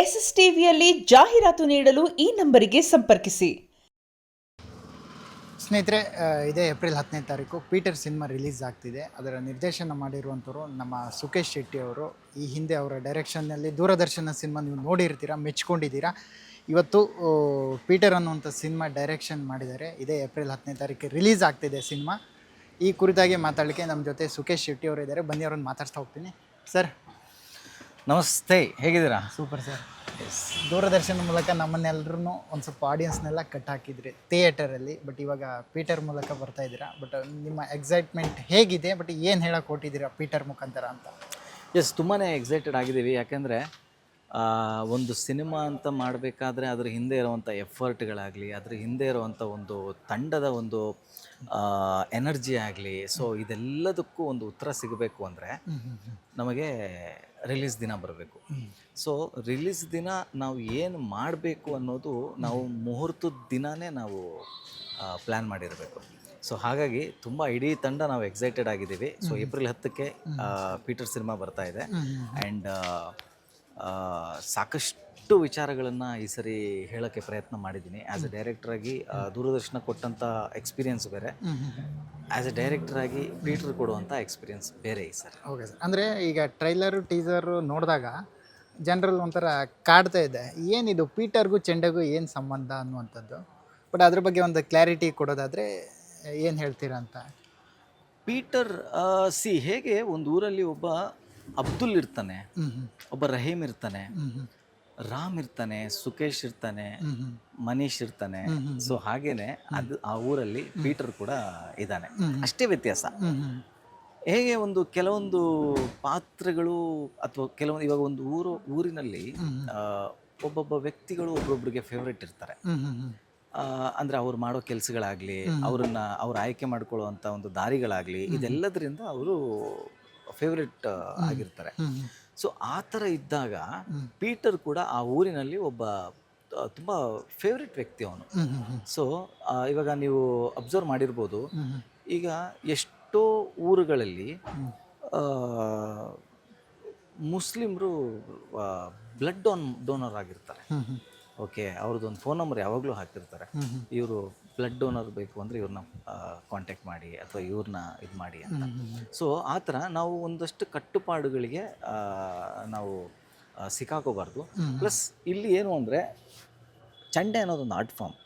S S ಟಿವಿಯಲ್ಲಿ ಜಾಹೀರಾತು ನೀಡಲು ಈ ನಂಬರಿಗೆ ಸಂಪರ್ಕಿಸಿ. ಸ್ನೇಹಿತರೆ, ಇದೇ ಏಪ್ರಿಲ್ 10ನೇ ತಾರೀಕು ಪೀಟರ್ ಸಿನಿಮಾ ರಿಲೀಸ್ ಆಗ್ತಿದೆ. ಅದರ ನಿರ್ದೇಶನ ಮಾಡಿರುವಂಥವ್ರು ನಮ್ಮ ಸುಕೇಶ್ ಶೆಟ್ಟಿ ಅವರು. ಈ ಹಿಂದೆ ಅವರ ಡೈರೆಕ್ಷನ್ನಲ್ಲಿ ದೂರದರ್ಶನ ಸಿನಿಮಾ ನೀವು ನೋಡಿರ್ತೀರಾ, ಮೆಚ್ಕೊಂಡಿದ್ದೀರಾ. ಇವತ್ತು ಪೀಟರ್ ಅನ್ನುವಂಥ ಸಿನಿಮಾ ಡೈರೆಕ್ಷನ್ ಮಾಡಿದ್ದಾರೆ. ಇದೇ ಏಪ್ರಿಲ್ 10ನೇ ತಾರೀಕು ರಿಲೀಸ್ ಆಗ್ತಿದೆ ಸಿನಿಮಾ. ಈ ಕುರಿತಾಗಿ ಮಾತಾಡಲಿಕ್ಕೆ ನಮ್ಮ ಜೊತೆ ಸುಕೇಶ್ ಶೆಟ್ಟಿ ಅವರು ಇದ್ದಾರೆ. ಬನ್ನಿ, ಅವ್ರನ್ನ ಮಾತಾಡ್ತಾ ಹೋಗ್ತೀನಿ. ಸರ್ ನಮಸ್ತೆ, ಹೇಗಿದ್ದೀರಾ? Super sir. ದೂರದರ್ಶನ ಮೂಲಕ ನಮ್ಮನ್ನೆಲ್ಲರೂ ಒಂದು ಸ್ವಲ್ಪ ಆಡಿಯನ್ಸ್ನೆಲ್ಲ ಕಟ್ ಹಾಕಿದ್ರಿ ಥಿಯೇಟರಲ್ಲಿ. ಬಟ್ ಇವಾಗ ಪೀಟರ್ ಮೂಲಕ ಬರ್ತಾ ಇದ್ದೀರಾ. ಬಟ್ ನಿಮ್ಮ ಎಕ್ಸೈಟ್ಮೆಂಟ್ ಹೇಗಿದೆ? ಬಟ್ ಏನು ಹೇಳಕ್ಕೆ ಹೊಟ್ಟಿದ್ದೀರಾ ಪೀಟರ್ ಮುಖಾಂತರ ಅಂತ? ಎಸ್, ತುಂಬಾ ಎಕ್ಸೈಟೆಡ್ ಆಗಿದ್ದೀವಿ. ಯಾಕೆಂದರೆ ಒಂದು ಸಿನಿಮಾ ಅಂತ ಮಾಡಬೇಕಾದ್ರೆ ಅದ್ರ ಹಿಂದೆ ಇರುವಂಥ ಎಫರ್ಟ್ಗಳಾಗಲಿ, ಅದ್ರ ಹಿಂದೆ ಇರುವಂಥ ಒಂದು ತಂಡದ ಒಂದು ಎನರ್ಜಿ ಆಗಲಿ, ಸೊ ಇದೆಲ್ಲದಕ್ಕೂ ಒಂದು ಉತ್ತರ ಸಿಗಬೇಕು ಅಂದರೆ ನಮಗೆ ರಿಲೀಸ್ ದಿನ ಬರಬೇಕು. ಸೊ ರಿಲೀಸ್ ದಿನ ನಾವು ಏನು ಮಾಡಬೇಕು ಅನ್ನೋದು ನಾವು ಮುಹೂರ್ತದ ದಿನವೇ ನಾವು ಪ್ಲ್ಯಾನ್ ಮಾಡಿರಬೇಕು. ಸೊ ಹಾಗಾಗಿ ತುಂಬ ಇಡೀ ತಂಡ ನಾವು ಎಕ್ಸೈಟೆಡ್ ಆಗಿದ್ದೀವಿ. ಸೊ ಏಪ್ರಿಲ್ 10ಕ್ಕೆ ಪೀಟರ್ ಸಿನಿಮಾ ಬರ್ತಾ ಇದೆ. ಆ್ಯಂಡ್ ಸಾಕಷ್ಟು ವಿಚಾರಗಳನ್ನು ಈ ಸರಿ ಹೇಳೋಕ್ಕೆ ಪ್ರಯತ್ನ ಮಾಡಿದ್ದೀನಿ. ಆ್ಯಸ್ ಎ ಡೈರೆಕ್ಟ್ರಾಗಿ ದೂರದರ್ಶನ ಕೊಟ್ಟಂಥ ಎಕ್ಸ್ಪೀರಿಯನ್ಸ್ ಬೇರೆ, ಆ್ಯಸ್ ಎ ಡೈರೆಕ್ಟ್ರಾಗಿ ಪೀಟರ್ ಕೊಡುವಂಥ ಎಕ್ಸ್ಪೀರಿಯನ್ಸ್ ಬೇರೆ ಈ ಸರ್. Okay sir. ಅಂದರೆ ಈಗ ಟ್ರೈಲರು ಟೀಸರು ನೋಡಿದಾಗ ಜನರಲ್ ಒಂಥರ ಕಾಡ್ತಾ ಇದೆ, ಏನಿದು ಪೀಟರ್ಗೂ ಚೆಂಡೆಗೂ ಏನು ಸಂಬಂಧ ಅನ್ನುವಂಥದ್ದು. ಬಟ್ ಅದ್ರ ಬಗ್ಗೆ ಒಂದು ಕ್ಲಾರಿಟಿ ಕೊಡೋದಾದರೆ ಏನು ಹೇಳ್ತೀರಾ ಅಂತ? ಪೀಟರ್ ಹೇಗೆ ಒಂದು ಊರಲ್ಲಿ ಒಬ್ಬ ಅಬ್ದುಲ್ ಇರ್ತಾನೆ, ಒಬ್ಬ ರಹೀಮ್ ಇರ್ತಾನೆ, ರಾಮ್ ಇರ್ತಾನೆ, ಸುಕೇಶ್ ಇರ್ತಾನೆ, ಮನೀಶ್ ಇರ್ತಾನೆ. ಸೊ ಹಾಗೇನೆ ಅದು ಆ ಊರಲ್ಲಿ ಪೀಟರ್ ಕೂಡ ಇದ್ದಾನೆ, ಅಷ್ಟೇ ವ್ಯತ್ಯಾಸ. ಹೇಗೆ ಒಂದು ಕೆಲವೊಂದು ಪಾತ್ರಗಳು ಅಥವಾ ಕೆಲವೊಂದು ಇವಾಗ ಒಂದು ಊರಿನಲ್ಲಿ ಒಬ್ಬೊಬ್ಬ ವ್ಯಕ್ತಿಗಳು ಒಬ್ಬೊಬ್ರಿಗೆ ಫೇವ್ರೇಟ್ ಇರ್ತಾರೆ. ಅಂದರೆ ಅವ್ರು ಮಾಡೋ ಕೆಲಸಗಳಾಗಲಿ, ಅವ್ರು ಆಯ್ಕೆ ಮಾಡ್ಕೊಳ್ಳುವಂಥ ಒಂದು ದಾರಿಗಳಾಗಲಿ, ಇದೆಲ್ಲದರಿಂದ ಅವರು ಫೇವ್ರೇಟ್ ಆಗಿರ್ತಾರೆ. ಸೊ ಆ ಥರ ಇದ್ದಾಗ ಪೀಟರ್ ಕೂಡ ಆ ಊರಿನಲ್ಲಿ ಒಬ್ಬ ತುಂಬ ಫೇವ್ರೇಟ್ ವ್ಯಕ್ತಿ ಅವನು. ಸೊ ಇವಾಗ ನೀವು ಅಬ್ಸರ್ವ್ ಮಾಡಿರ್ಬೋದು, ಈಗ ಎಷ್ಟೋ ಊರುಗಳಲ್ಲಿ ಮುಸ್ಲಿಮ್ರು ಬ್ಲಡ್ ಡೋನರ್ ಆಗಿರ್ತಾರೆ. ಓಕೆ, ಅವ್ರದ್ದೊಂದು ಫೋನ್ ನಂಬರ್ ಯಾವಾಗಲೂ ಹಾಕಿರ್ತಾರೆ, ಇವರು ಬ್ಲಡ್ ಡೋನರ್ ಬೇಕು ಅಂದರೆ ಇವ್ರನ್ನ ಕಾಂಟ್ಯಾಕ್ಟ್ ಮಾಡಿ ಅಥವಾ ಇವ್ರನ್ನ ಇದು ಮಾಡಿ ಅಂತ. ಸೊ ಆ ಥರ ನಾವು ಒಂದಷ್ಟು ಕಟ್ಟುಪಾಡುಗಳಿಗೆ ನಾವು ಸಿಕ್ಕಾಕೋಬಾರ್ದು. ಪ್ಲಸ್ ಇಲ್ಲಿ ಏನು ಅಂದರೆ ಚಂಡೆ ಅನ್ನೋದೊಂದು ಆರ್ಟ್ ಫಾರ್ಮ್.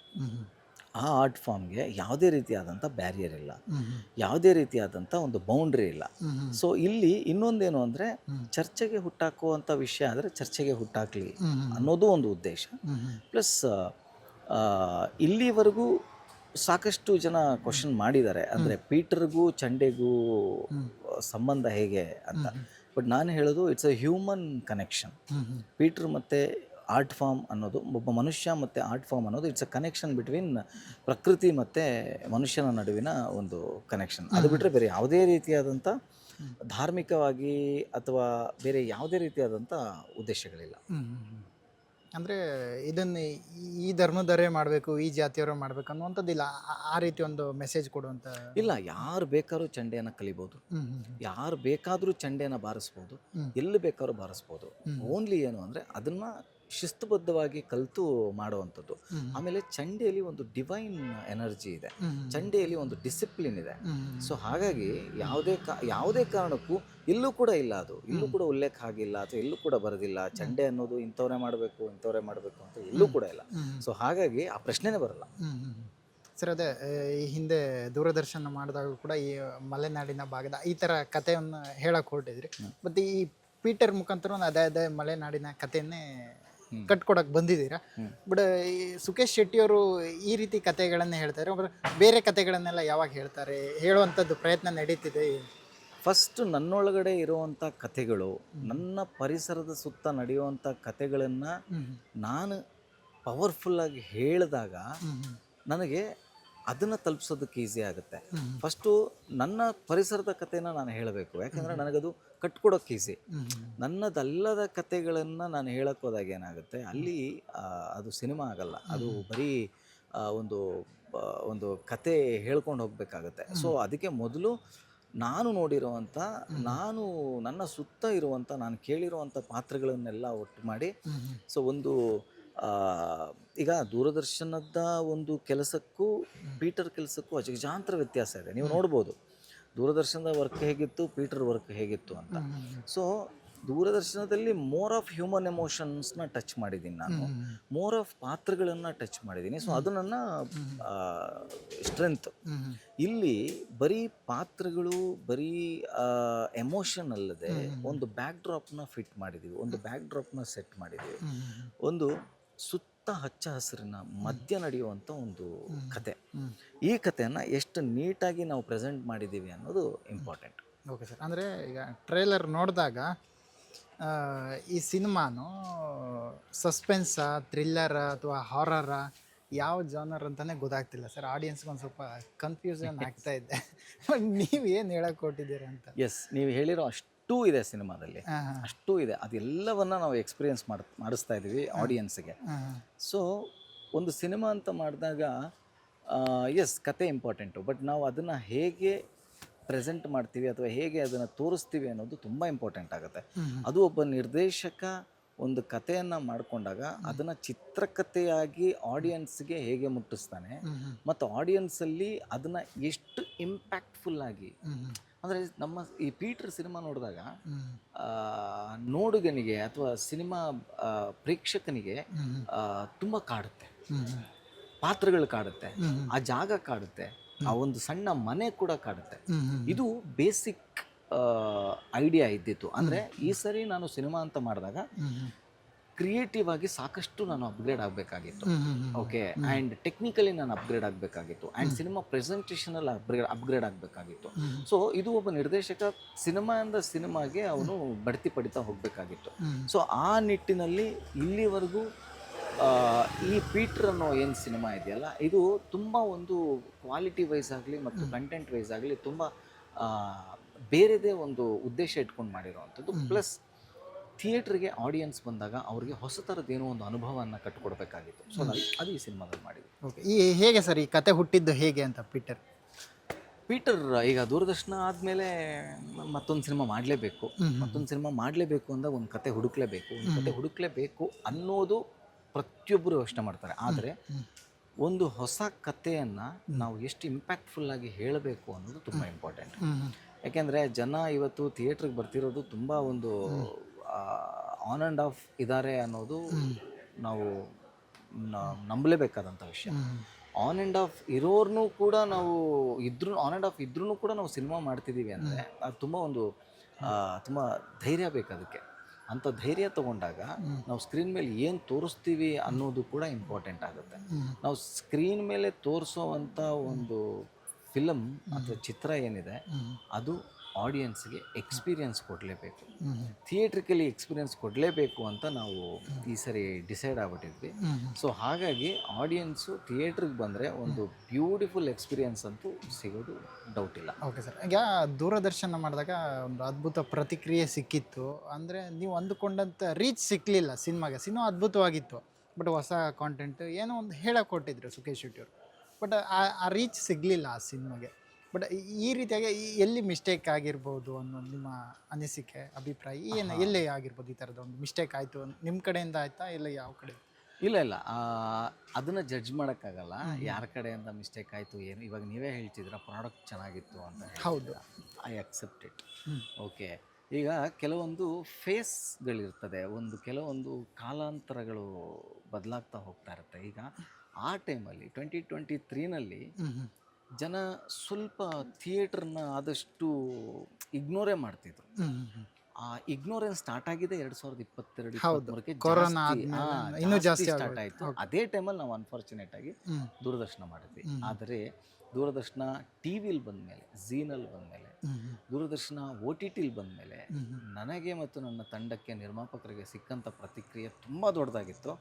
ಆ ಆರ್ಟ್ ಫಾರ್ಮ್ಗೆ ಯಾವುದೇ ರೀತಿಯಾದಂಥ ಬ್ಯಾರಿಯರ್ ಇಲ್ಲ, ಯಾವುದೇ ರೀತಿಯಾದಂಥ ಒಂದು ಬೌಂಡ್ರಿ ಇಲ್ಲ. ಸೊ ಇಲ್ಲಿ ಇನ್ನೊಂದೇನು ಅಂದರೆ ಚರ್ಚೆಗೆ ಹುಟ್ಟಾಕುವಂಥ ವಿಷಯ ಆದರೆ ಚರ್ಚೆಗೆ ಹುಟ್ಟಾಕಲಿ ಅನ್ನೋದು ಒಂದು ಉದ್ದೇಶ. ಪ್ಲಸ್ ಇಲ್ಲಿವರೆಗೂ ಸಾಕಷ್ಟು ಜನ ಕ್ವಶನ್ ಮಾಡಿದ್ದಾರೆ, ಅಂದರೆ ಪೀಟರ್ಗೂ ಚಂಡೆಗೂ ಸಂಬಂಧ ಹೇಗೆ ಅಂತ. ಬಟ್ ನಾನು ಹೇಳೋದು it's a human connection. Peter ಮತ್ತು ಆರ್ಟ್ ಫಾರ್ಮ್ ಅನ್ನೋದು, ಒಬ್ಬ ಮನುಷ್ಯ ಮತ್ತು ಆರ್ಟ್ ಫಾರ್ಮ್ ಅನ್ನೋದು ಇಟ್ಸ್ ಅ ಕನೆಕ್ಷನ್ ಬಿಟ್ವೀನ್ ಪ್ರಕೃತಿ ಮತ್ತು ಮನುಷ್ಯನ ನಡುವಿನ ಒಂದು ಕನೆಕ್ಷನ್. ಅದು ಬಿಟ್ಟರೆ ಬೇರೆ ಯಾವುದೇ ರೀತಿಯಾದಂಥ ಧಾರ್ಮಿಕವಾಗಿ ಅಥವಾ ಬೇರೆ ಯಾವುದೇ ರೀತಿಯಾದಂಥ ಉದ್ದೇಶಗಳಿಲ್ಲ. ಅಂದರೆ ಇದನ್ನು ಈ ಧರ್ಮದವರೇ ಮಾಡಬೇಕು, ಈ ಜಾತಿಯವರೇ ಮಾಡಬೇಕು ಅನ್ನುವಂಥದ್ದಿಲ್ಲ. ಆ ರೀತಿ ಒಂದು ಮೆಸೇಜ್ ಕೊಡುವಂಥ ಇಲ್ಲ. ಯಾರು ಬೇಕಾದ್ರೂ ಚಂಡೆಯನ್ನು ಕಲಿಬೋದು, ಯಾರು ಬೇಕಾದರೂ ಚಂಡೆಯನ್ನು ಬಾರಿಸ್ಬೋದು, ಎಲ್ಲಿ ಬೇಕಾದ್ರೂ ಬಾರಿಸ್ಬೋದು. ಓನ್ಲಿ ಏನು ಅಂದರೆ ಅದನ್ನು ಶಿಸ್ತುಬದ್ಧವಾಗಿ ಕಲಿತು ಮಾಡುವಂಥದ್ದು. ಆಮೇಲೆ ಚಂಡೆಯಲ್ಲಿ ಒಂದು ಡಿವೈನ್ ಎನರ್ಜಿ ಇದೆ, ಚಂಡೆಯಲ್ಲಿ ಒಂದು ಡಿಸಿಪ್ಲಿನ್ ಇದೆ. ಸೊ ಹಾಗಾಗಿ ಯಾವುದೇ ಕಾರಣಕ್ಕೂ ಇಲ್ಲೂ ಕೂಡ ಇಲ್ಲ, ಅದು ಇಲ್ಲೂ ಕೂಡ ಉಲ್ಲೇಖ ಆಗಿಲ್ಲ ಅಥವಾ ಎಲ್ಲೂ ಕೂಡ ಬರೋದಿಲ್ಲ ಚಂಡೆ ಅನ್ನೋದು ಇಂಥವರೇ ಮಾಡಬೇಕು ಅಂತ ಎಲ್ಲೂ ಕೂಡ ಇಲ್ಲ. ಸೊ ಹಾಗಾಗಿ ಆ ಪ್ರಶ್ನೆನೇ ಬರಲ್ಲ. ಸರ್, ಅದೇ ಈ ಹಿಂದೆ ದೂರದರ್ಶನ ಮಾಡಿದಾಗ ಕೂಡ ಈ ಮಲೆನಾಡಿನ ಭಾಗದ ಈ ಥರ ಕಥೆಯನ್ನು ಹೇಳಕ್ಕೆ ಹೊರಟಿದ್ರಿ. ಮತ್ತು ಈ ಪೀಟರ್ ಮುಖಾಂತರ ಅದೇ ಮಲೆನಾಡಿನ ಕಥೆಯನ್ನೇ ಕಟ್ಕೊಡಕ್ಕೆ ಬಂದಿದ್ದೀರಾ. ಬಟ್ ಈ ಸುಕೇಶ್ ಶೆಟ್ಟಿಯವರು ಈ ರೀತಿ ಕಥೆಗಳನ್ನೇ ಹೇಳ್ತಾರೆ, ಬೇರೆ ಕಥೆಗಳನ್ನೆಲ್ಲ ಯಾವಾಗ ಹೇಳ್ತಾರೆ, ಹೇಳುವಂಥದ್ದು ಪ್ರಯತ್ನ ನಡೀತಿದೆ? ಫಸ್ಟ್ ನನ್ನೊಳಗಡೆ ಇರುವಂಥ ಕಥೆಗಳು, ನನ್ನ ಪರಿಸರದ ಸುತ್ತ ನಡೆಯುವಂಥ ಕಥೆಗಳನ್ನು ನಾನು ಪವರ್ಫುಲ್ಲಾಗಿ ಹೇಳಿದಾಗ ನನಗೆ ಅದನ್ನು ತಲುಪಿಸೋದಕ್ಕೆ ಈಸಿ ಆಗುತ್ತೆ. ಫಸ್ಟು ನನ್ನ ಪರಿಸರದ ಕಥೆನ ನಾನು ಹೇಳಬೇಕು, ಯಾಕಂದರೆ ನನಗದು ಕಟ್ಕೊಡೋಕ್ಕೆ ಈಸಿ. ನನ್ನದಲ್ಲದ ಕಥೆಗಳನ್ನು ನಾನು ಹೇಳಕ್ಕೆ ಹೋದಾಗ ಏನಾಗುತ್ತೆ, ಅಲ್ಲಿ ಅದು ಸಿನಿಮಾ ಆಗಲ್ಲ, ಅದು ಬರೀ ಒಂದು ಕತೆ ಹೇಳ್ಕೊಂಡು ಹೋಗಬೇಕಾಗತ್ತೆ. ಸೊ ಅದಕ್ಕೆ ಮೊದಲು ನಾನು ನೋಡಿರುವಂಥ, ನಾನು ನನ್ನ ಸುತ್ತ ಇರುವಂಥ, ನಾನು ಕೇಳಿರುವಂಥ ಪಾತ್ರಗಳನ್ನೆಲ್ಲ ಒಟ್ಟು ಮಾಡಿ, ಸೊ ಒಂದು ಆ, ಈಗ ದೂರದರ್ಶನದ ಒಂದು ಕೆಲಸಕ್ಕೂ ಪೀಟರ್ ಕೆಲಸಕ್ಕೂ ಅಜಗಜಾಂತರ ವ್ಯತ್ಯಾಸ ಇದೆ. ನೀವು ನೋಡ್ಬೋದು ದೂರದರ್ಶನದ ವರ್ಕ್ ಹೇಗಿತ್ತು, ಪೀಟರ್ ವರ್ಕ್ ಹೇಗಿತ್ತು ಅಂತ. ಸೊ ದೂರದರ್ಶನದಲ್ಲಿ ಮೋರ್ ಆಫ್ ಹ್ಯೂಮನ್ ಎಮೋಷನ್ಸ್ನ ಟಚ್ ಮಾಡಿದ್ದೀನಿ ನಾನು, ಮೋರ್ ಆಫ್ ಪಾತ್ರಗಳನ್ನು ಟಚ್ ಮಾಡಿದ್ದೀನಿ. ಸೊ ಅದು ನನ್ನ ಸ್ಟ್ರೆಂತ್. ಇಲ್ಲಿ ಬರೀ ಪಾತ್ರಗಳು, ಬರೀ ಎಮೋಷನ್ ಅಲ್ಲದೆ ಒಂದು ಬ್ಯಾಕ್ ಡ್ರಾಪ್ನ ಫಿಟ್ ಮಾಡಿದ್ದೀವಿ, ಒಂದು ಬ್ಯಾಕ್ ಡ್ರಾಪ್ನ ಸೆಟ್ ಮಾಡಿದ್ದೀವಿ, ಒಂದು ಸುತ್ತ ಹಚ್ಚ ಹಸಿರಿನ ಮಧ್ಯ ನಡೆಯುವಂಥ ಒಂದು ಕತೆ. ಈ ಕಥೆಯನ್ನು ಎಷ್ಟು ನೀಟಾಗಿ ನಾವು ಪ್ರೆಸೆಂಟ್ ಮಾಡಿದ್ದೀವಿ ಅನ್ನೋದು ಇಂಪಾರ್ಟೆಂಟ್. ಓಕೆ ಸರ್, ಅಂದರೆ ಈಗ ಟ್ರೇಲರ್ ನೋಡಿದಾಗ ಈ ಸಿನಿಮಾನು ಸಸ್ಪೆನ್ಸಾ, ಥ್ರಿಲ್ಲರ ಅಥವಾ ಹಾರರ, ಯಾವ ಜಾನರ್ ಅಂತಲೇ ಗೊತ್ತಾಗ್ತಿಲ್ಲ ಸರ್. ಆಡಿಯನ್ಸ್ಗೆ ಒಂದು ಸ್ವಲ್ಪ ಕನ್ಫ್ಯೂಷನ್ ಆಗ್ತಾ ಇದೆ. ನೀವು ಏನು ಹೇಳಕ್ಕೆ ಕೊಟ್ಟಿದ್ದೀರಾ ಅಂತ. ಎಸ್, ನೀವು ಹೇಳಿರೋ ಅಷ್ಟೂ ಇದೆ ಸಿನಿಮಾದಲ್ಲಿ, ಅಷ್ಟೂ ಇದೆ. ಅದೆಲ್ಲವನ್ನ ನಾವು ಎಕ್ಸ್ಪೀರಿಯನ್ಸ್ ಮಾಡಿಸ್ತಾ ಇದ್ದೀವಿ ಆಡಿಯನ್ಸ್ಗೆ. ಸೊ ಒಂದು ಸಿನಿಮಾ ಅಂತ ಮಾಡಿದಾಗ ಎಸ್, ಕತೆ ಇಂಪಾರ್ಟೆಂಟು, ಬಟ್ ನಾವು ಅದನ್ನು ಹೇಗೆ ಪ್ರೆಸೆಂಟ್ ಮಾಡ್ತೀವಿ ಅಥವಾ ಹೇಗೆ ಅದನ್ನು ತೋರಿಸ್ತೀವಿ ಅನ್ನೋದು ತುಂಬ ಇಂಪಾರ್ಟೆಂಟ್ ಆಗುತ್ತೆ. ಅದು ಒಬ್ಬ ನಿರ್ದೇಶಕ ಒಂದು ಕಥೆಯನ್ನು ಮಾಡಿಕೊಂಡಾಗ ಅದನ್ನು ಚಿತ್ರಕಥೆಯಾಗಿ ಆಡಿಯನ್ಸ್ಗೆ ಹೇಗೆ ಮುಟ್ಟಿಸ್ತಾನೆ ಮತ್ತು ಆಡಿಯನ್ಸಲ್ಲಿ ಅದನ್ನು ಎಷ್ಟು ಇಂಪ್ಯಾಕ್ಟ್ಫುಲ್ಲಾಗಿ, ಅಂದರೆ ನಮ್ಮ ಈ ಪೀಟರ್ ಸಿನಿಮಾ ನೋಡಿದಾಗ ನೋಡುಗನಿಗೆ ಅಥವಾ ಸಿನಿಮಾ ಪ್ರೇಕ್ಷಕನಿಗೆ ತುಂಬ ಕಾಡುತ್ತೆ, ಪಾತ್ರಗಳು ಕಾಡುತ್ತೆ, ಆ ಜಾಗ ಕಾಡುತ್ತೆ, ಆ ಒಂದು ಸಣ್ಣ ಮನೆ ಕೂಡ ಕಾಡುತ್ತೆ. ಇದು ಬೇಸಿಕ್ ಐಡಿಯಾ ಇದ್ದಿತ್ತು. ಅಂದರೆ ಈ ಸರಿ ನಾನು ಸಿನಿಮಾ ಅಂತ ಮಾಡಿದಾಗ ಕ್ರಿಯೇಟಿವ್ ಆಗಿ ಸಾಕಷ್ಟು ನಾನು ಅಪ್ಗ್ರೇಡ್ ಆಗಬೇಕಾಗಿತ್ತು. ಓಕೆ, ಆ್ಯಂಡ್ ಟೆಕ್ನಿಕಲಿ ನಾನು ಅಪ್ಗ್ರೇಡ್ ಆಗಬೇಕಾಗಿತ್ತು, ಆ್ಯಂಡ್ ಸಿನಿಮಾ ಪ್ರೆಸೆಂಟೇಷನಲ್ಲಿ ಅಪ್ಗ್ರೇಡ್ ಆಗಬೇಕಾಗಿತ್ತು. ಸೊ ಇದು ಒಬ್ಬ ನಿರ್ದೇಶಕ ಸಿನಿಮಾಯಿಂದ ಸಿನಿಮಾಗೆ ಅವನು ಬಡ್ತಿ ಪಡಿತಾ ಹೋಗಬೇಕಾಗಿತ್ತು. ಸೊ ಆ ನಿಟ್ಟಿನಲ್ಲಿ ಇಲ್ಲಿವರೆಗೂ ಈ ಪೀಟರ್ ಅನ್ನೋ ಏನು ಸಿನಿಮಾ ಇದೆಯಲ್ಲ, ಇದು ತುಂಬ ಒಂದು ಕ್ವಾಲಿಟಿ ವೈಸ್ ಆಗಲಿ ಮತ್ತು ಕಂಟೆಂಟ್ ವೈಸ್ ಆಗಲಿ ತುಂಬ ಬೇರೆದೇ ಒಂದು ಉದ್ದೇಶ ಇಟ್ಕೊಂಡು ಮಾಡಿರೋವಂಥದ್ದು. ಪ್ಲಸ್ ಥಿಯೇಟ್ರಿಗೆ ಆಡಿಯನ್ಸ್ ಬಂದಾಗ ಅವ್ರಿಗೆ ಹೊಸ ಥರದ್ದೇನೋ ಒಂದು ಅನುಭವವನ್ನು ಕಟ್ಟಿಕೊಡ್ಬೇಕಾಗಿತ್ತು. ಸೊ ಅದು ಈ ಸಿನಿಮಾದಲ್ಲಿ ಮಾಡಿದ್ವಿ. ಓಕೆ, ಈ ಹೇಗೆ ಸರ್ ಈ ಕತೆ ಹುಟ್ಟಿದ್ದು ಹೇಗೆ ಅಂತ ಪೀಟರ್ ಈಗ ದೂರದರ್ಶನ ಆದಮೇಲೆ ಮತ್ತೊಂದು ಸಿನಿಮಾ ಮಾಡಲೇಬೇಕು, ಮತ್ತೊಂದು ಸಿನಿಮಾ ಮಾಡಲೇಬೇಕು ಅಂದಾಗ ಒಂದು ಕತೆ ಹುಡುಕ್ಲೇಬೇಕು, ಒಂದು ಕತೆ ಹುಡುಕ್ಲೇಬೇಕು ಅನ್ನೋದು ಪ್ರತಿಯೊಬ್ಬರು ಯೋಚನೆ ಮಾಡ್ತಾರೆ. ಆದರೆ ಒಂದು ಹೊಸ ಕಥೆಯನ್ನು ನಾವು ಎಷ್ಟು ಇಂಪ್ಯಾಕ್ಟ್ಫುಲ್ಲಾಗಿ ಹೇಳಬೇಕು ಅನ್ನೋದು ತುಂಬ ಇಂಪಾರ್ಟೆಂಟ್. ಯಾಕೆಂದರೆ ಜನ ಇವತ್ತು ಥಿಯೇಟ್ರಿಗೆ ಬರ್ತಿರೋದು ತುಂಬ ಒಂದು ಆನ್ ಆ್ಯಂಡ್ ಆಫ್ ಇದ್ದಾರೆ ಅನ್ನೋದು ನಾವು ನಂಬಲೇಬೇಕಾದಂಥ ವಿಷಯ. ಆನ್ ಆ್ಯಂಡ್ ಆಫ್ ಇರೋರ್ನೂ ಕೂಡ ನಾವು ಆನ್ ಆ್ಯಂಡ್ ಆಫ್ ಇದ್ರೂ ಕೂಡ ನಾವು ಸಿನಿಮಾ ಮಾಡ್ತಿದ್ದೀವಿ ಅಂದರೆ ಅದು ತುಂಬ ಒಂದು ತುಂಬ ಧೈರ್ಯ ಬೇಕು. ಅದಕ್ಕೆ ಅಂಥ ಧೈರ್ಯ ತೊಗೊಂಡಾಗ ನಾವು ಸ್ಕ್ರೀನ್ ಮೇಲೆ ಏನು ತೋರಿಸ್ತೀವಿ ಅನ್ನೋದು ಕೂಡ ಇಂಪಾರ್ಟೆಂಟ್ ಆಗುತ್ತೆ. ನಾವು ಸ್ಕ್ರೀನ್ ಮೇಲೆ ತೋರಿಸೋವಂಥ ಒಂದು ಫಿಲಮ್ ಅಥವಾ ಚಿತ್ರ ಏನಿದೆ ಅದು ಆಡಿಯನ್ಸ್ಗೆ ಎಕ್ಸ್ಪೀರಿಯನ್ಸ್ ಕೊಡಲೇಬೇಕು, ಥಿಯೇಟ್ರಿಕಲಿ ಎಕ್ಸ್ಪೀರಿಯನ್ಸ್ ಕೊಡಲೇಬೇಕು ಅಂತ ನಾವು ಈ ಸರಿ ಡಿಸೈಡ್ ಆಗ್ಬಿಟ್ಟಿದ್ವಿ. ಸೊ ಹಾಗಾಗಿ ಆಡಿಯನ್ಸು ಥಿಯೇಟ್ರಿಗೆ ಬಂದರೆ ಒಂದು ಬ್ಯೂಟಿಫುಲ್ ಎಕ್ಸ್ಪೀರಿಯನ್ಸ್ ಅಂತೂ ಸಿಗೋದು ಡೌಟ್ ಇಲ್ಲ. ಓಕೆ ಸರ್, ಈಗ ದೂರದರ್ಶನ ಮಾಡಿದಾಗ ಒಂದು ಅದ್ಭುತ ಪ್ರತಿಕ್ರಿಯೆ ಸಿಕ್ಕಿತ್ತು. ಅಂದರೆ ನೀವು ಅಂದುಕೊಂಡಂಥ ರೀಚ್ ಸಿಕ್ಕಲಿಲ್ಲ ಸಿನಿಮಾಗೆ. ಸಿನಿಮಾ ಅದ್ಭುತವಾಗಿತ್ತು, ಬಟ್ ಹೊಸ ಕಾಂಟೆಂಟ್ ಏನೋ ಒಂದು ಹೇಳಕ್ಕೆ ಕೊಟ್ಟಿದ್ರು ಸುಖೇಶ್ ಶೆಟ್ಟಿಯವರು, ಬಟ್ ಆ ರೀಚ್ ಸಿಗಲಿಲ್ಲ ಆ ಸಿನಿಮಾಗೆ. ಬಟ್ ಈ ರೀತಿಯಾಗಿ ಎಲ್ಲಿ ಮಿಸ್ಟೇಕ್ ಆಗಿರ್ಬೋದು ಅನ್ನೋ ನಿಮ್ಮ ಅನಿಸಿಕೆ, ಅಭಿಪ್ರಾಯ ಏನು, ಎಲ್ಲಿ ಆಗಿರ್ಬೋದು ಈ ಥರದ ಒಂದು ಮಿಸ್ಟೇಕ್ ಆಯಿತು ನಿಮ್ಮ ಕಡೆಯಿಂದ ಆಯಿತಾ ಇಲ್ಲ ಯಾವ ಕಡೆ? ಇಲ್ಲ ಅದನ್ನು ಜಡ್ಜ್ ಮಾಡೋಕ್ಕಾಗಲ್ಲ ಯಾರ ಕಡೆಯಿಂದ ಮಿಸ್ಟೇಕ್ ಆಯಿತು ಏನು. ಇವಾಗ ನೀವೇ ಹೇಳ್ತಿದ್ರ ಪ್ರಾಡಕ್ಟ್ ಚೆನ್ನಾಗಿತ್ತು ಅಂತ. ಹೌದು, ಐ ಅಕ್ಸೆಪ್ಟ್ ಇಟ್. ಓಕೆ, ಈಗ ಕೆಲವೊಂದು ಫೇಸ್ಗಳಿರ್ತದೆ, ಕೆಲವೊಂದು ಕಾಲಾಂತರಗಳು ಬದಲಾಗ್ತಾ ಹೋಗ್ತಾ ಇರುತ್ತೆ. ಈಗ ಆ ಟೈಮಲ್ಲಿ 2023ನಲ್ಲಿ ಜನ ಸ್ವಲ್ಪ ಥಿಯೇಟ್ರನ್ನ ಆದಷ್ಟು ಇಗ್ನೋರೇ ಮಾಡ್ತಿದ್ರು. ಆ ಇಗ್ನೋರೆನ್ಸ್ ಸ್ಟಾರ್ಟ್ ಆಗಿದೆ 2022-23ಕ್ಕೆ, ಇನ್ನೂ ಜಾಸ್ತಿ ಸ್ಟಾರ್ಟ್ ಆಯಿತು. ಅದೇ ಟೈಮಲ್ಲಿ ನಾವು ಅನ್ಫಾರ್ಚುನೇಟ್ ಆಗಿ ದೂರದರ್ಶನ ಮಾಡಿದ್ವಿ. ಆದರೆ ದೂರದರ್ಶನ ಟಿ ವಿಲಿ ಬಂದಮೇಲೆ, ಝೀನಲ್ಲಿ ಬಂದಮೇಲೆ, ದೂರದರ್ಶನ OTTಲಿ ಬಂದಮೇಲೆ ನನಗೆ ಮತ್ತು ನನ್ನ ತಂಡಕ್ಕೆ, ನಿರ್ಮಾಪಕರಿಗೆ ಸಿಕ್ಕಂಥ ಪ್ರತಿಕ್ರಿಯೆ ತುಂಬ ದೊಡ್ಡದಾಗಿತ್ತು.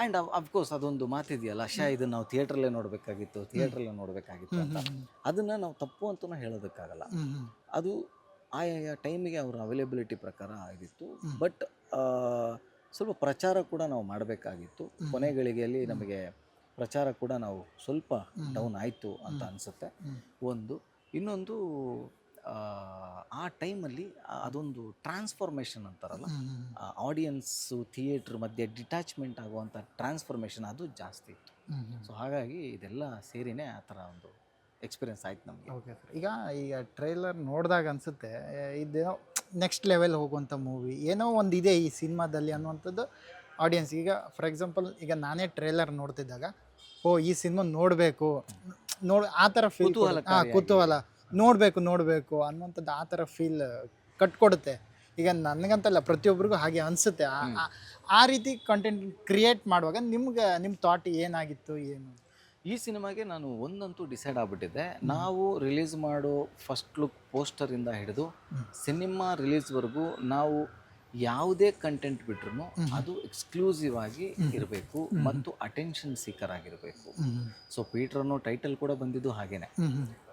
ಆ್ಯಂಡ್ ಅಫ್ಕೋರ್ಸ್ ಅದೊಂದು ಮಾತಿದೆಯಲ್ಲ, ಇದನ್ನು ನಾವು ಥಿಯೇಟ್ರಲ್ಲೇ ನೋಡಬೇಕಾಗಿತ್ತು ಅಂತ. ಅದನ್ನು ನಾವು ತಪ್ಪು ಅಂತಲೂ ಹೇಳೋದಕ್ಕಾಗಲ್ಲ. ಅದು ಆಯಾ ಟೈಮಿಗೆ ಅವರ ಅವೈಲೇಬಿಲಿಟಿ ಪ್ರಕಾರ ಆಗಿತ್ತು. ಬಟ್ ಸ್ವಲ್ಪ ಪ್ರಚಾರ ಕೂಡ ನಾವು ಮಾಡಬೇಕಾಗಿತ್ತು. ಕೊನೆ ಗಳಿಗೆಯಲ್ಲಿ ನಮಗೆ ಪ್ರಚಾರ ಕೂಡ ನಾವು ಸ್ವಲ್ಪ ಡೌನ್ ಆಯಿತು ಅಂತ ಅನಿಸುತ್ತೆ. ಇನ್ನೊಂದು ಆ ಟೈಮಲ್ಲಿ ಅದೊಂದು ಟ್ರಾನ್ಸ್ಫಾರ್ಮೇಷನ್ ಅಂತಾರಲ್ಲ, ಆಡಿಯನ್ಸು ಥಿಯೇಟ್ರ್ ಮಧ್ಯೆ ಡಿಟ್ಯಾಚ್ಮೆಂಟ್ ಆಗುವಂಥ ಟ್ರಾನ್ಸ್ಫಾರ್ಮೇಷನ್ ಅದು ಜಾಸ್ತಿ ಇತ್ತು. ಸೊ ಹಾಗಾಗಿ ಇದೆಲ್ಲ ಸೇರಿನೇ ಆ ಥರ ಒಂದು ಎಕ್ಸ್ಪೀರಿಯನ್ಸ್ ಆಯ್ತು ನಮಗೆ. Okay sir. ಈಗ ಟ್ರೈಲರ್ ನೋಡಿದಾಗ ಅನಿಸುತ್ತೆ ಇದೇನೋ ನೆಕ್ಸ್ಟ್ ಲೆವೆಲ್ ಹೋಗುವಂಥ ಮೂವಿ ಏನೋ ಒಂದು ಇದೆ ಈ ಸಿನಿಮಾದಲ್ಲಿ ಅನ್ನುವಂಥದ್ದು ಆಡಿಯನ್ಸ್. ಈಗ ಫಾರ್ ಎಕ್ಸಾಂಪಲ್ ಈಗ ನಾನೇ ಟ್ರೈಲರ್ ನೋಡ್ತಿದ್ದಾಗ ಈ ಸಿನಿಮಾ ನೋಡಬೇಕು ಆ ಥರ ಫೀಲ್, ಕುತೂಹಲ ನೋಡಬೇಕು ಅನ್ನುವಂಥದ್ದು ಆ ಥರ ಫೀಲ್ ಕಟ್ಕೊಡುತ್ತೆ. ಈಗ ನನಗಂತಲ್ಲ, ಪ್ರತಿಯೊಬ್ಬರಿಗೂ ಹಾಗೆ ಅನಿಸುತ್ತೆ. ಆ ರೀತಿ ಕಂಟೆಂಟ್ ಕ್ರಿಯೇಟ್ ಮಾಡುವಾಗ ನಿಮ್ಮ ಥಾಟ್ ಏನಾಗಿತ್ತು ಏನು? ಈ ಸಿನಿಮಾಗೆ ನಾನು ಒಂದಂತೂ ಡಿಸೈಡ್ ಆಗಿಬಿಟ್ಟಿದ್ದೆ, ನಾವು ರಿಲೀಸ್ ಮಾಡೋ ಫಸ್ಟ್ ಲುಕ್ ಪೋಸ್ಟರಿಂದ ಹಿಡಿದು ಸಿನಿಮಾ ರಿಲೀಸ್ವರೆಗೂ ನಾವು ಯಾವುದೇ ಕಂಟೆಂಟ್ ಬಿಟ್ರು ಅದು ಎಕ್ಸ್ಕ್ಲೂಸಿವ್ ಆಗಿ ಇರಬೇಕು ಮತ್ತು ಅಟೆನ್ಷನ್ ಸೀಕರ್ ಆಗಿರಬೇಕು. ಸೊ ಪೀಟರ್ ಅನ್ನೋ ಟೈಟಲ್ ಕೂಡ ಬಂದಿದ್ದು ಹಾಗೇನೆ.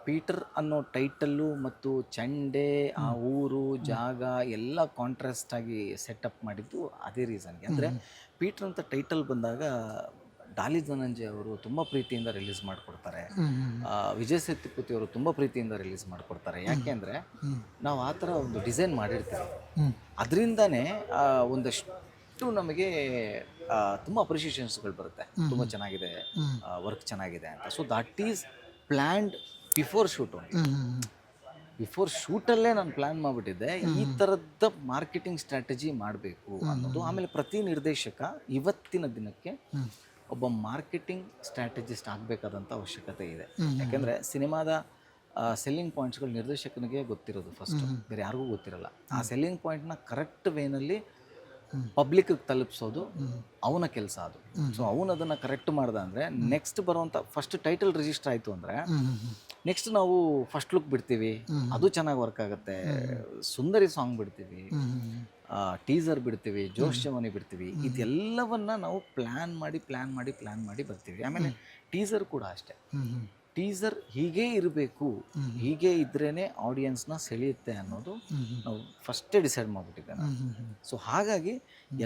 ಪೀಟರ್ ಅನ್ನೋ ಟೈಟಲ್ಲು ಮತ್ತು ಚಂಡೆ, ಆ ಊರು ಜಾಗ ಎಲ್ಲ ಕಾಂಟ್ರಾಸ್ಟ್ ಆಗಿ ಸೆಟಪ್ ಮಾಡಿದ್ದು ಅದೇ ರೀಸನ್ಗೆ. ಅಂದರೆ ಪೀಟರ್ ಅಂತ ಟೈಟಲ್ ಬಂದಾಗ ಡಾಲಿ ಧನಂಜಯ ಅವರು ತುಂಬ ಪ್ರೀತಿಯಿಂದ ರಿಲೀಸ್ ಮಾಡಿಕೊಡ್ತಾರೆ, ವಿಜಯ್ ಸೇತುಪತಿ ಅವರು ತುಂಬ ಪ್ರೀತಿಯಿಂದ ರಿಲೀಸ್ ಮಾಡಿಕೊಡ್ತಾರೆ. ಯಾಕೆಂದರೆ ನಾವು ಆ ಥರ ಒಂದು ಡಿಸೈನ್ ಮಾಡಿರ್ತೀವಿ, ಅದರಿಂದನೇ ಒಂದಷ್ಟು ನಮಗೆ ತುಂಬ ಅಪ್ರಿಷಿಯೇಷನ್ಸ್ಗಳು ಬರುತ್ತೆ, ತುಂಬ ಚೆನ್ನಾಗಿದೆ, ವರ್ಕ್ ಚೆನ್ನಾಗಿದೆ ಅಂತ. So that is planned before shoot. Before ಶೂಟಲ್ಲೇ ನಾನು ಪ್ಲ್ಯಾನ್ ಮಾಡಿಬಿಟ್ಟಿದ್ದೆ ಈ ಥರದ ಮಾರ್ಕೆಟಿಂಗ್ ಸ್ಟ್ರಾಟಜಿ ಮಾಡಬೇಕು ಅನ್ನೋದು. ಆಮೇಲೆ ಪ್ರತಿ ನಿರ್ದೇಶಕ ಇವತ್ತಿನ ದಿನಕ್ಕೆ ಒಬ್ಬ ಮಾರ್ಕೆಟಿಂಗ್ ಸ್ಟ್ರಾಟಜಿಸ್ಟ್ ಆಗಬೇಕಾದಂಥ ಅವಶ್ಯಕತೆ ಇದೆ. ಯಾಕೆಂದರೆ ಸಿನಿಮಾದ ಸೆಲ್ಲಿಂಗ್ ಪಾಯಿಂಟ್ಸ್ಗಳು ನಿರ್ದೇಶಕನಿಗೆ ಗೊತ್ತಿರೋದು ಫಸ್ಟು, ಬೇರೆ ಯಾರಿಗೂ ಗೊತ್ತಿರಲ್ಲ. ಆ ಸೆಲ್ಲಿಂಗ್ ಪಾಯಿಂಟ್ನ ಕರೆಕ್ಟ್ ವೇನಲ್ಲಿ ಪಬ್ಲಿಕ್ಗೆ ತಲುಪಿಸೋದು ಅವನ ಕೆಲಸ ಅದು. ಸೊ ಅವನು ಅದನ್ನು ಕರೆಕ್ಟ್ ಮಾಡ್ದ ಅಂದರೆ ನೆಕ್ಸ್ಟ್ ಬರುವಂಥ ಫಸ್ಟ್ ಟೈಟಲ್ ರಿಜಿಸ್ಟರ್ ಆಯಿತು ಅಂದರೆ ನೆಕ್ಸ್ಟ್ ನಾವು ಫಸ್ಟ್ ಲುಕ್ ಬಿಡ್ತೀವಿ, ಅದು ಚೆನ್ನಾಗಿ ವರ್ಕ್ ಆಗುತ್ತೆ. ಸುಂದರಿ ಸಾಂಗ್ ಬಿಡ್ತೀವಿ, ಟೀಸರ್ ಬಿಡ್ತೀವಿ, ಜೋಶ್ ಜವಾನಿ ಬಿಡ್ತೀವಿ. ಇದೆಲ್ಲವನ್ನ ನಾವು ಪ್ಲ್ಯಾನ್ ಮಾಡಿ ಬರ್ತೀವಿ. ಆಮೇಲೆ ಟೀಸರ್ ಕೂಡ ಅಷ್ಟೇ, ಟೀಸರ್ ಹೀಗೇ ಇರಬೇಕು, ಹೀಗೆ ಇದ್ರೇ ಆಡಿಯನ್ಸ್ನ ಸೆಳೆಯುತ್ತೆ ಅನ್ನೋದು ನಾವು ಫಸ್ಟೇ ಡಿಸೈಡ್ ಮಾಡಿಬಿಟ್ಟಿದ್ದೆ ನಾನು. ಸೊ ಹಾಗಾಗಿ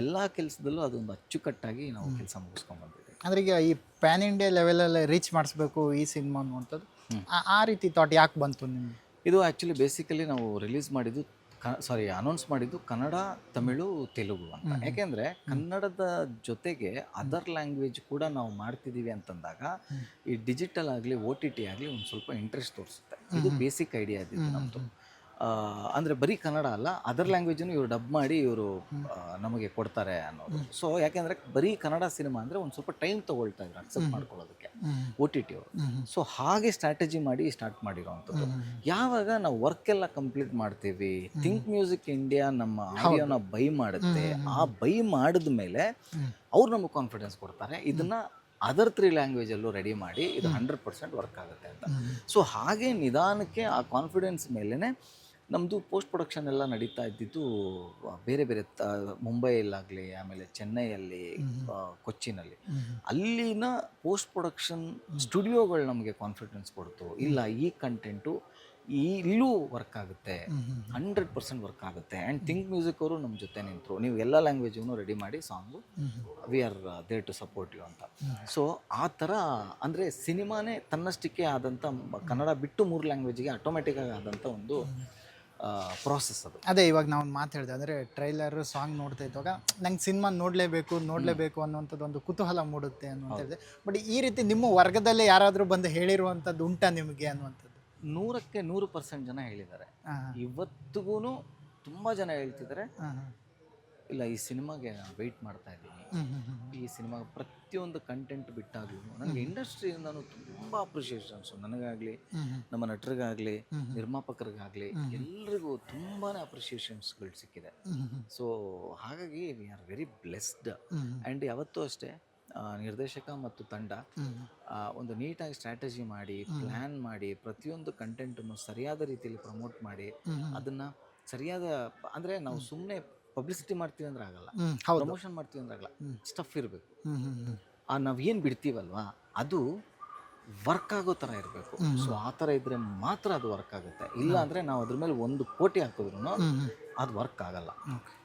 ಎಲ್ಲ ಕೆಲಸದಲ್ಲೂ ಅದೊಂದು ಅಚ್ಚುಕಟ್ಟಾಗಿ ನಾವು ಕೆಲಸ ಮುಗಿಸ್ಕೊಂಡ್ಬಂದಿದ್ದೀವಿ. ಅಂದರೆ ಈಗ ಈ ಪ್ಯಾನ್ ಇಂಡಿಯಾ ಲೆವೆಲಲ್ಲಿ ರೀಚ್ ಮಾಡಿಸ್ಬೇಕು ಈ ಸಿನಿಮಾ ಅನ್ನುವಂಥದ್ದು ಆ ರೀತಿ ಥಾಟ್ ಯಾಕೆ ಬಂತು ನಿಮಗೆ? ಇದು ಆ್ಯಕ್ಚುಲಿ ಬೇಸಿಕಲಿ ನಾವು ರಿಲೀಸ್ ಮಾಡಿದ್ದು ಅನೌನ್ಸ್ ಮಾಡಿದ್ದು ಕನ್ನಡ, ತಮಿಳು, ತೆಲುಗು ಅಂತ. ಯಾಕೆಂದರೆ ಕನ್ನಡದ ಜೊತೆಗೆ ಅದರ್ ಲ್ಯಾಂಗ್ವೇಜ್ ಕೂಡ ನಾವು ಮಾಡ್ತಿದ್ದೀವಿ ಅಂತಂದಾಗ ಈ ಡಿಜಿಟಲ್ ಆಗಲಿ OTT ಆಗಲಿ ಒಂದು ಸ್ವಲ್ಪ ಇಂಟ್ರೆಸ್ಟ್ ತೋರಿಸುತ್ತೆ. ಇದು ಬೇಸಿಕ್ ಐಡಿಯಾ ಇದ್ದಿದ್ದು ನಮ್ಮದು. ಅಂದರೆ ಬರೀ ಕನ್ನಡ ಅಲ್ಲ, ಅದರ್ ಲ್ಯಾಂಗ್ವೇಜನ್ನು ಇವರು ಡಬ್ ಮಾಡಿ ಇವರು ನಮಗೆ ಕೊಡ್ತಾರೆ ಅನ್ನೋದು. ಸೊ ಯಾಕೆಂದರೆ ಬರೀ ಕನ್ನಡ ಸಿನಿಮಾ ಅಂದರೆ ಒಂದು ಸ್ವಲ್ಪ ಟೈಮ್ ತೊಗೊಳ್ತಾ ಇದ್ರು ಅಕ್ಸೆಪ್ಟ್ ಮಾಡ್ಕೊಳ್ಳೋದಕ್ಕೆ OTT ಅವರು. ಸೊ ಹಾಗೆ ಸ್ಟ್ರಾಟಜಿ ಮಾಡಿ ಸ್ಟಾರ್ಟ್ ಮಾಡಿರೋವಂಥದ್ದು. ಯಾವಾಗ ನಾವು ವರ್ಕ್ ಎಲ್ಲ ಕಂಪ್ಲೀಟ್ ಮಾಡ್ತೀವಿ, ಥಿಂಕ್ ಮ್ಯೂಸಿಕ್ ಇಂಡಿಯಾ ನಮ್ಮ ಆಡಿಯೋನ ಬೈ ಮಾಡುತ್ತೆ. ಆ ಬೈ ಮಾಡಿದ ಮೇಲೆ ಅವ್ರು ನಮಗೆ ಕಾನ್ಫಿಡೆನ್ಸ್ ಕೊಡ್ತಾರೆ, ಇದನ್ನು ಅದರ್ 3 ಲ್ಯಾಂಗ್ವೇಜಲ್ಲೂ ರೆಡಿ ಮಾಡಿ ಇದು 100% ವರ್ಕ್ ಆಗುತ್ತೆ ಅಂತ. ಸೊ ಹಾಗೆ ನಿಧಾನಕ್ಕೆ ಆ ಕಾನ್ಫಿಡೆನ್ಸ್ ಮೇಲೇ ನಮ್ಮದು ಪೋಸ್ಟ್ ಪ್ರೊಡಕ್ಷನ್ ಎಲ್ಲ ನಡೀತಾ ಇದ್ದಿದ್ದು ಬೇರೆ ಬೇರೆ ಮುಂಬೈಯಲ್ಲಾಗಲಿ, ಆಮೇಲೆ ಚೆನ್ನೈಯಲ್ಲಿ, ಕೊಚ್ಚಿನಲ್ಲಿ. ಅಲ್ಲಿನ ಪೋಸ್ಟ್ ಪ್ರೊಡಕ್ಷನ್ ಸ್ಟುಡಿಯೋಗಳು ನಮಗೆ ಕಾನ್ಫಿಡೆನ್ಸ್ ಕೊಡ್ತು, ಇಲ್ಲ ಈ ಕಂಟೆಂಟು ಇಲ್ಲೂ ವರ್ಕ್ ಆಗುತ್ತೆ, 100% ವರ್ಕ್ ಆಗುತ್ತೆ. ಆ್ಯಂಡ್ ಥಿಂಕ್ ಮ್ಯೂಸಿಕ್ ಅವರು ನಮ್ಮ ಜೊತೆ ನಿಂತರು, ನೀವು ಎಲ್ಲ ಲ್ಯಾಂಗ್ವೇಜನ್ನು ರೆಡಿ ಮಾಡಿ song, we are there to support you ಅಂತ. ಸೊ ಆ ಥರ ಅಂದರೆ ಸಿನಿಮಾನೇ ತನ್ನಷ್ಟಕ್ಕೆ ಆದಂಥ, ಕನ್ನಡ ಬಿಟ್ಟು 3 ಲ್ಯಾಂಗ್ವೇಜಿಗೆ ಆಟೋಮೆಟಿಕ್ಕಾಗಿ ಆದಂಥ ಒಂದು ಪ್ರಾಸೆಸ್ ಅದು. ಅದೇ ಇವಾಗ ನಾವು ಮಾತಾಡಿದೆ, ಅಂದರೆ ಟ್ರೈಲರ್ ಸಾಂಗ್ ನೋಡ್ತಾ ಇದ್ದಾಗ ನಂಗೆ ಸಿನಿಮಾ ನೋಡಲೇಬೇಕು ಅನ್ನುವಂಥದ್ದು ಒಂದು ಕುತೂಹಲ ಮೂಡುತ್ತೆ ಅನ್ನುವಂಥದ್ದು. ಬಟ್ ಈ ರೀತಿ ನಿಮ್ಮ ವರ್ಗದಲ್ಲೇ ಯಾರಾದರೂ ಬಂದು ಹೇಳಿರುವಂಥದ್ದು ಉಂಟಾ ನಿಮಗೆ ಅನ್ನುವಂಥದ್ದು? 100ಕ್ಕೆ 100% ಜನ ಹೇಳಿದ್ದಾರೆ. ಇವತ್ತಿಗೂ ತುಂಬ ಜನ ಹೇಳ್ತಿದ್ದಾರೆ, ಇಲ್ಲ ಈ ಸಿನಿಮಾಗೆ ನಾನು ವೆಯ್ಟ್ ಮಾಡ್ತಾ ಇದ್ದೀನಿ, ಈ ಸಿನಿಮಾ ಪ್ರತಿಯೊಂದು ಕಂಟೆಂಟ್ ಬಿಟ್ಟಾಗಲೂ ನನಗೆ ಇಂಡಸ್ಟ್ರಿಯಿಂದನೂ ತುಂಬ ಅಪ್ರಿಷಿಯೇಷನ್ಸು, ನನಗಾಗಲಿ, ನಮ್ಮ ನಟರಿಗಾಗಲಿ, ನಿರ್ಮಾಪಕರಿಗಾಗಲಿ, ಎಲ್ರಿಗೂ ತುಂಬಾ ಅಪ್ರಿಷಿಯೇಷನ್ಸ್ಗಳು ಸಿಕ್ಕಿದೆ. ಸೊ ಹಾಗಾಗಿ we are very blessed. And ಯಾವತ್ತೂ ಅಷ್ಟೇ ನಿರ್ದೇಶಕ ಮತ್ತು ತಂಡ ಒಂದು ನೀಟಾಗಿ ಸ್ಟ್ರಾಟಜಿ ಮಾಡಿ, ಪ್ಲ್ಯಾನ್ ಮಾಡಿ, ಪ್ರತಿಯೊಂದು ಕಂಟೆಂಟನ್ನು ಸರಿಯಾದ ರೀತಿಯಲ್ಲಿ ಪ್ರಮೋಟ್ ಮಾಡಿ, ಅದನ್ನು ಸರಿಯಾದ, ಅಂದರೆ ನಾವು ಸುಮ್ಮನೆ ಪಬ್ಲಿಸಿಟಿ ಮಾಡ್ತೀವಿ ಅಂದ್ರೆ ಆಗಲ್ಲ, ಪ್ರಮೋಷನ್ ಮಾಡ್ತೀವಿ ಅಂದ್ರೆ ಆಗಲ್ಲ, ಸ್ಟಫ್ ಇರಬೇಕು. ನಾವು ಏನು ಬಿಡ್ತೀವಲ್ವಾ ಅದು ವರ್ಕ್ ಆಗೋ ಥರ ಇರಬೇಕು. ಸೊ ಆ ಥರ ಇದ್ದರೆ ಮಾತ್ರ ಅದು ವರ್ಕ್ ಆಗುತ್ತೆ. ಇಲ್ಲ ಅಂದರೆ ನಾವು ಅದ್ರ ಮೇಲೆ 1 ಕೋಟಿ ಹಾಕಿದ್ರು ಅದು ವರ್ಕ್ ಆಗಲ್ಲ.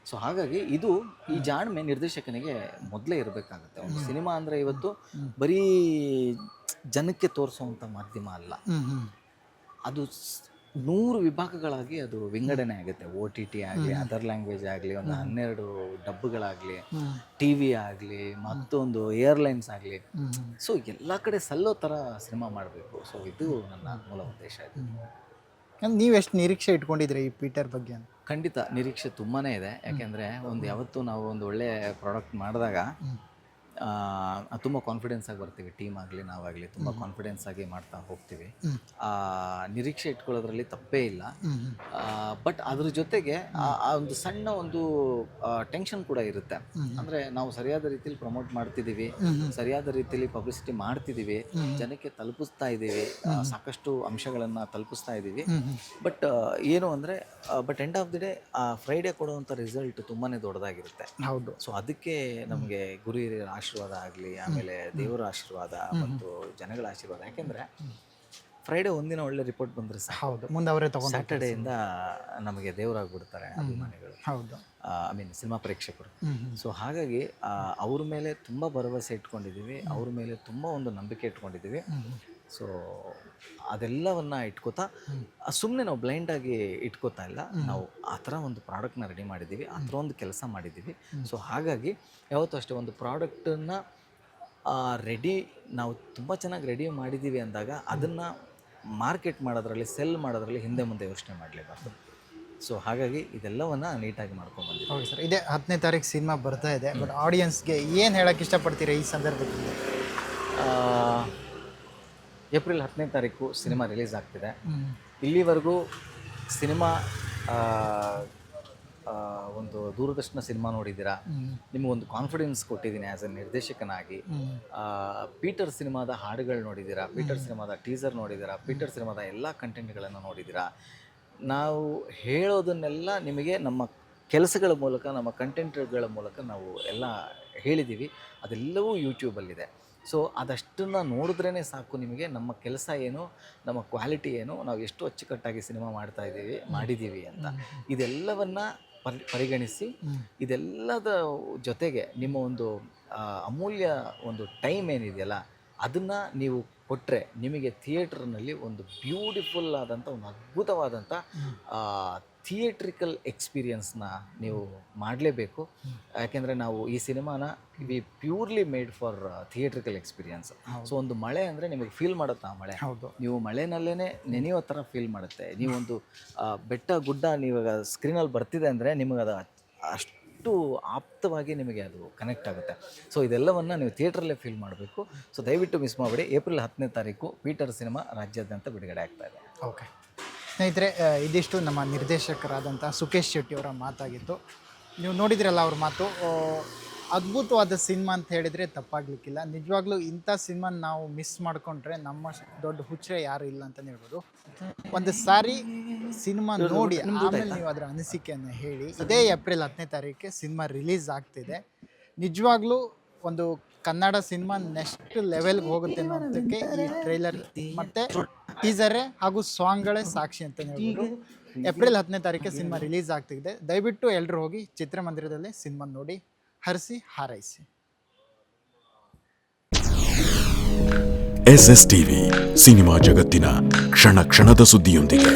ಸೊ ಹಾಗಾಗಿ ಇದು ಈ ಜಾಣ್ಮೆ ನಿರ್ದೇಶಕನಿಗೆ ಮೊದಲೇ ಇರಬೇಕಾಗುತ್ತೆ. ಒಂದು ಸಿನಿಮಾ ಅಂದರೆ ಇವತ್ತು ಬರೀ ಜನಕ್ಕೆ ತೋರಿಸುವಂಥ ಮಾಧ್ಯಮ ಅಲ್ಲ, ಅದು 100 ವಿಭಾಗಗಳಾಗಿ ಅದು ವಿಂಗಡಣೆ ಆಗುತ್ತೆ. OTT ಆಗಲಿ, ಅದರ್ ಲ್ಯಾಂಗ್ವೇಜ್ ಆಗಲಿ, ಒಂದು 12 ಡಬ್ಬುಗಳಾಗಲಿ, TV ಆಗಲಿ, ಮತ್ತೊಂದು ಏರ್ಲೈನ್ಸ್ ಆಗಲಿ. ಸೊ ಎಲ್ಲ ಕಡೆ ಸಲ್ಲೋ ಥರ ಸಿನಿಮಾ ಮಾಡಬೇಕು. ಸೊ ಇದು ನನ್ನ ಮೂಲ ಉದ್ದೇಶ ಇದೆ. ನೀವು ಎಷ್ಟು ನಿರೀಕ್ಷೆ ಇಟ್ಕೊಂಡಿದ್ರಿ ಈ ಪೀಟರ್ ಬಗ್ಗೆ ಅಂತ? ಖಂಡಿತ ನಿರೀಕ್ಷೆ ತುಂಬಾ ಇದೆ. ಯಾಕೆಂದರೆ ಯಾವತ್ತೂ ನಾವು ಒಂದು ಒಳ್ಳೆ ಪ್ರಾಡಕ್ಟ್ ಮಾಡಿದಾಗ ತುಂಬ ಕಾನ್ಫಿಡೆನ್ಸ್ ಆಗಿ ಬರ್ತೀವಿ. ಟೀಮ್ ಆಗಲಿ ನಾವಾಗಲಿ ತುಂಬ ಕಾನ್ಫಿಡೆನ್ಸ್ ಆಗಿ ಮಾಡ್ತಾ ಹೋಗ್ತೀವಿ. ನಿರೀಕ್ಷೆ ಇಟ್ಕೊಳ್ಳೋದ್ರಲ್ಲಿ ತಪ್ಪೇ ಇಲ್ಲ. ಬಟ್ ಅದ್ರ ಜೊತೆಗೆ ಆ ಒಂದು ಸಣ್ಣ ಒಂದು ಟೆನ್ಷನ್ ಕೂಡ ಇರುತ್ತೆ. ಅಂದರೆ ನಾವು ಸರಿಯಾದ ರೀತಿಯಲ್ಲಿ ಪ್ರಮೋಟ್ ಮಾಡ್ತಿದ್ದೀವಿ, ಸರಿಯಾದ ರೀತಿಯಲ್ಲಿ ಪಬ್ಲಿಸಿಟಿ ಮಾಡ್ತಿದ್ದೀವಿ, ಜನಕ್ಕೆ ತಲುಪಿಸ್ತಾ ಇದ್ದೀವಿ, ಸಾಕಷ್ಟು ಅಂಶಗಳನ್ನು ತಲುಪಿಸ್ತಾ ಇದ್ದೀವಿ. ಬಟ್ ಏನು ಅಂದರೆ end of the day Friday ಕೊಡುವಂಥ ರಿಸಲ್ಟ್ ತುಂಬಾ ದೊಡ್ಡದಾಗಿರುತ್ತೆ. ಹೌದು. ಸೊ ಅದಕ್ಕೆ ನಮಗೆ ಗುರು ಹಿರಿಯರ ಆಶೀರ್ವಾದ ಆಗಲಿ, ಆಮೇಲೆ ದೇವರ ಆಶೀರ್ವಾದ ಮತ್ತು ಜನಗಳ ಆಶೀರ್ವಾದ. ಯಾಕೆಂದರೆ ಫ್ರೈಡೇ ಒಂದಿನ ಒಳ್ಳೆ ರಿಪೋರ್ಟ್ ಬಂದರೆ ಹೌದು, ಮುಂದೆ ಅವರೇ ತಗೊಂಡು ಸ್ಯಾಟರ್ಡೇಯಿಂದ ನಮಗೆ ದೇವರಾಗ್ಬಿಡ್ತಾರೆ ಅಭಿಮಾನಿಗಳು. ಹೌದು, ಐ ಮೀನ್ ಸಿನಿಮಾ ಪ್ರೇಕ್ಷಕರು. ಸೊ ಹಾಗಾಗಿ ಅವ್ರ ಮೇಲೆ ತುಂಬ ಭರವಸೆ ಇಟ್ಕೊಂಡಿದ್ದೀವಿ, ಅವ್ರ ಮೇಲೆ ತುಂಬ ಒಂದು ನಂಬಿಕೆ ಇಟ್ಕೊಂಡಿದ್ದೀವಿ. ಸೊ ಅದೆಲ್ಲವನ್ನು ಇಟ್ಕೋತಾ ಸುಮ್ಮನೆ ನಾವು ಬ್ಲೈಂಡಾಗಿ ಇಟ್ಕೋತಾ ಇಲ್ಲ. ನಾವು ಆ ಥರ ಒಂದು ಪ್ರಾಡಕ್ಟ್ನ ರೆಡಿ ಮಾಡಿದ್ದೀವಿ, ಆ ಥರ ಒಂದು ಕೆಲಸ ಮಾಡಿದ್ದೀವಿ. ಸೊ ಹಾಗಾಗಿ ಯಾವತ್ತೂ ಅಷ್ಟೇ ಒಂದು ಪ್ರಾಡಕ್ಟನ್ನು ನಾವು ತುಂಬ ಚೆನ್ನಾಗಿ ರೆಡಿ ಮಾಡಿದ್ದೀವಿ ಅಂದಾಗ ಅದನ್ನು ಮಾರ್ಕೆಟ್ ಮಾಡೋದ್ರಲ್ಲಿ, ಸೆಲ್ ಮಾಡೋದ್ರಲ್ಲಿ ಹಿಂದೆ ಮುಂದೆ ಯೋಚನೆ ಮಾಡಲೇಬಾರ್ದು. ಸೊ ಹಾಗಾಗಿ ಇದೆಲ್ಲವನ್ನು ನೀಟಾಗಿ ಮಾಡ್ಕೊಂಡ್ಬಂದಿದ್ದೀವಿ. ಹೌದು ಸರ್. ಇದೇ 10ನೇ ತಾರೀಕು ಸಿನಿಮಾ ಬರ್ತಾ ಇದೆ. ಬಟ್ ಆಡಿಯನ್ಸ್ಗೆ ಏನು ಹೇಳೋಕ್ಕೆ ಇಷ್ಟಪಡ್ತೀರಾ ಈ ಸಂದರ್ಭದಲ್ಲಿ? ಏಪ್ರಿಲ್ 10ನೇ ತಾರೀಕು ಸಿನಿಮಾ ರಿಲೀಸ್ ಆಗ್ತಿದೆ. ಇಲ್ಲಿವರೆಗೂ ಸಿನಿಮಾ ಒಂದು ದೂರದರ್ಶನ ಸಿನಿಮಾ ನೋಡಿದ್ದೀರಾ, ನಿಮಗೊಂದು ಕಾನ್ಫಿಡೆನ್ಸ್ ಕೊಟ್ಟಿದ್ದೀನಿ ಆ್ಯಸ್ ಎ ನಿರ್ದೇಶಕನಾಗಿ. ಪೀಟರ್ ಸಿನಿಮಾದ ಹಾಡುಗಳು ನೋಡಿದ್ದೀರಾ, ಪೀಟರ್ ಸಿನಿಮಾದ ಟೀಸರ್ ನೋಡಿದ್ದೀರಾ, ಪೀಟರ್ ಸಿನಿಮಾದ ಎಲ್ಲ ಕಂಟೆಂಟ್ಗಳನ್ನು ನೋಡಿದ್ದೀರಾ. ನಾವು ಹೇಳೋದನ್ನೆಲ್ಲ ನಿಮಗೆ ನಮ್ಮ ಕೆಲಸಗಳ ಮೂಲಕ, ನಮ್ಮ ಕಂಟೆಂಟ್ಗಳ ಮೂಲಕ ನಾವು ಎಲ್ಲ ಹೇಳಿದ್ದೀವಿ. ಅದೆಲ್ಲವೂ ಯೂಟ್ಯೂಬಲ್ಲಿದೆ. ಸೊ ಅದಷ್ಟನ್ನು ನೋಡಿದ್ರೇ ಸಾಕು ನಿಮಗೆ ನಮ್ಮ ಕೆಲಸ ಏನು, ನಮ್ಮ ಕ್ವಾಲಿಟಿ ಏನು, ನಾವು ಎಷ್ಟು ಅಚ್ಚುಕಟ್ಟಾಗಿ ಸಿನಿಮಾ ಮಾಡಿದ್ದೀವಿ ಅಂತ. ಇದೆಲ್ಲವನ್ನು ಪರಿಗಣಿಸಿ, ಇದೆಲ್ಲದ ಜೊತೆಗೆ ನಿಮ್ಮ ಒಂದು ಅಮೂಲ್ಯ ಒಂದು ಟೈಮ್ ಏನಿದೆಯಲ್ಲ ಅದನ್ನು ನೀವು ಕೊಟ್ಟರೆ ನಿಮಗೆ ಥಿಯೇಟ್ರ್ನಲ್ಲಿ ಒಂದು ಬ್ಯೂಟಿಫುಲ್ ಆದಂಥ, ಒಂದು ಅದ್ಭುತವಾದಂಥ ಥಿಯೇಟ್ರಿಕಲ್ ಎಕ್ಸ್ಪೀರಿಯನ್ಸ್ನ ನೀವು ಮಾಡಲೇಬೇಕು. ಯಾಕೆಂದರೆ ನಾವು ಈ ಸಿನಿಮಾನ we purely made for theatrical experience. So ಒಂದು ಮಳೆ ಅಂದರೆ ನಿಮಗೆ ಫೀಲ್ ಮಾಡುತ್ತೆ. ಆ ಮಳೆ ನೀವು ಮಳೆನಲ್ಲೇ ನೆನೆಯೋ ಥರ ಫೀಲ್ ಮಾಡುತ್ತೆ. ನೀವೊಂದು ಬೆಟ್ಟ ಗುಡ್ಡ ನೀವಾಗ ಸ್ಕ್ರೀನಲ್ಲಿ ಬರ್ತಿದೆ ಅಂದರೆ ನಿಮಗೆ ಅದು ಅಷ್ಟು ಆಪ್ತವಾಗಿ ನಿಮಗೆ ಅದು ಕನೆಕ್ಟ್ ಆಗುತ್ತೆ. ಸೊ ಇದೆಲ್ಲವನ್ನು ನೀವು ಥಿಯೇಟ್ರಲ್ಲೇ ಫೀಲ್ ಮಾಡಬೇಕು. ಸೊ ದಯವಿಟ್ಟು ಮಿಸ್ ಮಾಡಬೇಡಿ. ಏಪ್ರಿಲ್ 10ನೇ ತಾರೀಕು ಪೀಟರ್ ಸಿನಿಮಾ ರಾಜ್ಯಾದ್ಯಂತ ಬಿಡುಗಡೆ ಆಗ್ತಾ ಇದೆ. ಓಕೆ ಸ್ನೇಹಿತರೆ, ಇದಿಷ್ಟು ನಮ್ಮ ನಿರ್ದೇಶಕರಾದಂಥ ಸುಕೇಶ್ ಶೆಟ್ಟಿ ಅವರ ಮಾತಾಗಿತ್ತು. ನೀವು ನೋಡಿದ್ರಲ್ಲ ಅವ್ರ ಮಾತು. ಅದ್ಭುತವಾದ ಸಿನಿಮಾ ಅಂತ ಹೇಳಿದರೆ ತಪ್ಪಾಗಲಿಕ್ಕಿಲ್ಲ. ನಿಜವಾಗ್ಲೂ ಇಂಥ ಸಿನಿಮಾ ನಾವು ಮಿಸ್ ಮಾಡಿಕೊಂಡ್ರೆ ನಮ್ಮ ದೊಡ್ಡ ಹುಚ್ಚರೆ ಯಾರು ಇಲ್ಲ ಅಂತಲೇ ಹೇಳ್ಬೋದು. ಒಂದು ಸಾರಿ ಸಿನಿಮಾ ನೋಡಿ ಆಮೇಲೆ ನೀವು ಅದರ ಅನಿಸಿಕೆಯನ್ನು ಹೇಳಿ. ಇದೇ ಏಪ್ರಿಲ್ 10ನೇ ತಾರೀಕಿಗೆ ಸಿನಿಮಾ ರಿಲೀಸ್ ಆಗ್ತಿದೆ. ನಿಜವಾಗ್ಲೂ ಒಂದು ಕನ್ನಡ ಸಿನಿಮಾ ನೆಕ್ಸ್ಟ್ ಲೆವೆಲ್ಗೆ ಹೋಗುತ್ತೆ ಅನ್ನೋದಕ್ಕೆ ಈ ಟ್ರೈಲರ್ ಮತ್ತು ಟೀಸರೇ ಹಾಗೂ ಸಾಂಗ್ಗಳೇ ಸಾಕ್ಷಿ ಅಂತಲೇ ಹೇಳ್ಬೋದು. ಏಪ್ರಿಲ್ 10ನೇ ತಾರೀಕಿಗೆ ಸಿನಿಮಾ ರಿಲೀಸ್ ಆಗ್ತಿದೆ. ದಯವಿಟ್ಟು ಎಲ್ಲರೂ ಹೋಗಿ ಚಿತ್ರಮಂದಿರದಲ್ಲೇ ಸಿನಿಮಾ ನೋಡಿ ಹರಿಸಿ ಹಾರೈಸಿ. SS ಟಿವಿ, ಸಿನಿಮಾ ಜಗತ್ತಿನ ಕ್ಷಣ ಕ್ಷಣದ ಸುದ್ದಿಯೊಂದಿಗೆ.